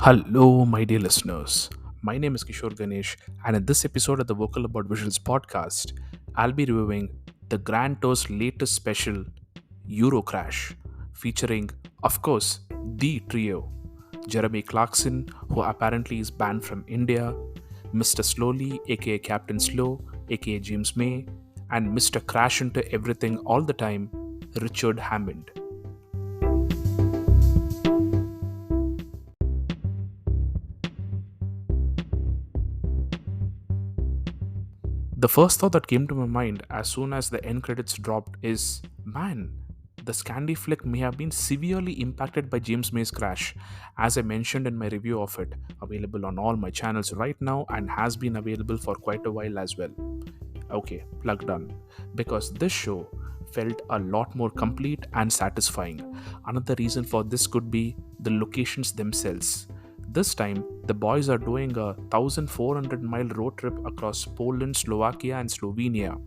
Hello, my dear listeners. My name is Kishore Ganesh, and in this episode of the Vocal About Visuals podcast, I'll be reviewing the Grand Tour's latest special, Euro Crash, featuring, of course, the trio Jeremy Clarkson, who apparently is banned from India, Mr. Slowly, aka Captain Slow, aka James May, and Mr. Crash into Everything All the Time, Richard Hammond. The first thought that came to my mind as soon as the end credits dropped is man, the Scandi flick may have been severely impacted by James May's crash, as I mentioned in my review of it, available on all my channels right now and has been available for quite a while as well. Okay, plug done. Because this show felt a lot more complete and satisfying. Another reason for this could be the locations themselves. This time, the boys are doing a 1,400-mile road trip across Poland, Slovakia, and Slovenia,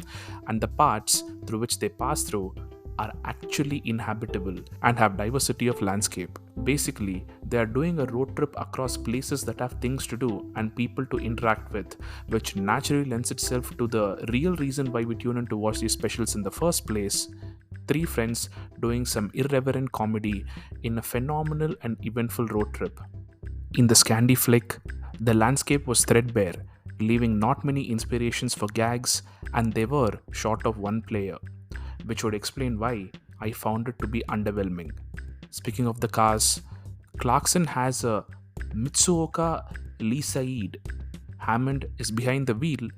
and the parts through which they pass through are actually inhabitable and have diversity of landscape. Basically, they are doing a road trip across places that have things to do and people to interact with, which naturally lends itself to the real reason why we tune in to watch these specials in the first place. Three friends doing some irreverent comedy in a phenomenal and eventful road trip. In the Scandi flick, the landscape was threadbare, leaving not many inspirations for gags, and they were short of one player, which would explain why I found it to be underwhelming. Speaking of the cars, Clarkson has a Mitsuoka Lisaid. Hammond is behind the wheel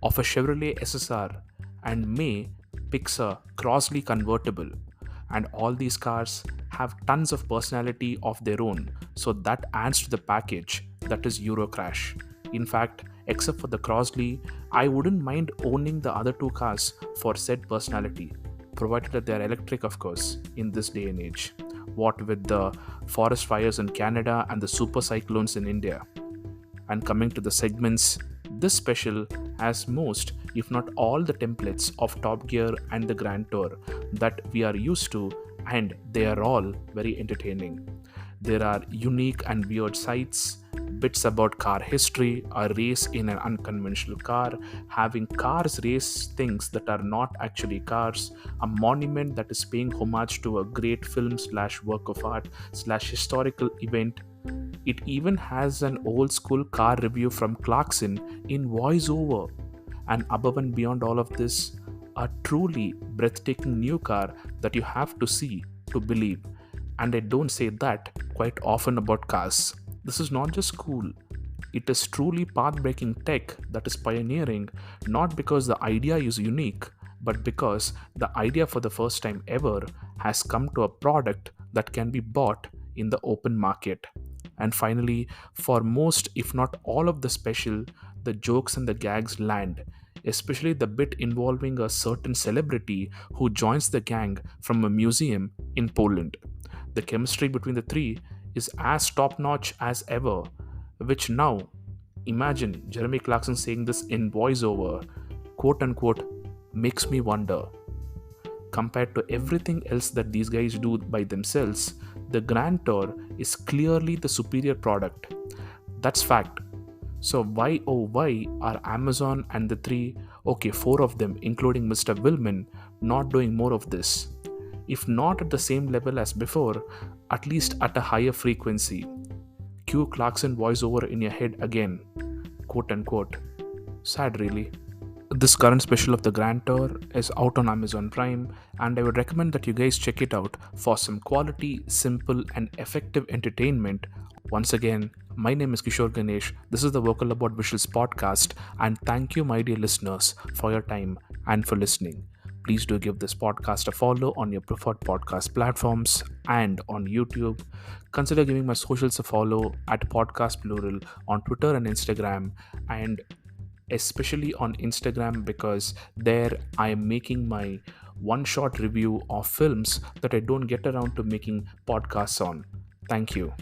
of a Chevrolet SSR, and May picks a Crossley convertible. And all these cars have tons of personality of their own, so that adds to the package that is Euro Crash. In fact, except for the Crossley, I wouldn't mind owning the other two cars for said personality, provided that they are electric, of course, in this day and age. What with the forest fires in Canada and the super cyclones in India. And coming to the segments, this special has most, if not all, the templates of Top Gear and the Grand Tour that we are used to, and they are all very entertaining. There are unique and weird sights, bits about car history, a race in an unconventional car, having cars race things that are not actually cars, a monument that is paying homage to a great film slash work of art slash historical event. It even has an old school car review from Clarkson in voiceover. And above and beyond all of this, a truly breathtaking new car that you have to see to believe. And I don't say that quite often about cars. This is not just cool, it is truly path breaking tech that is pioneering, not because the idea is unique, but because the idea for the first time ever has come to a product that can be bought in the open market. And finally, for most, if not all of the special, the jokes and the gags land, especially the bit involving a certain celebrity who joins the gang from a museum in Poland. The chemistry between the three is as top notch as ever, which now, imagine Jeremy Clarkson saying this in voiceover, quote unquote, makes me wonder. Compared to everything else that these guys do by themselves, the Grand Tour is clearly the superior product. That's fact. So why oh why are Amazon and the three, okay, four of them, including Mr. Willman, not doing more of this? If not at the same level as before, at least at a higher frequency. Cue Clarkson voiceover in your head again, quote unquote. Sad, really. This current special of the Grand Tour is out on Amazon Prime, and I would recommend that you guys check it out for some quality, simple, and effective entertainment. Once again, my name is Kishore Ganesh. This is the Vocal About Visuals podcast, and thank you, my dear listeners, for your time and for listening. Please do give this podcast a follow on your preferred podcast platforms and on YouTube. Consider giving my socials a follow at Podcast Plural on Twitter and Instagram, and especially on Instagram because there I am making my one shot review of films that I don't get around to making podcasts on. Thank you.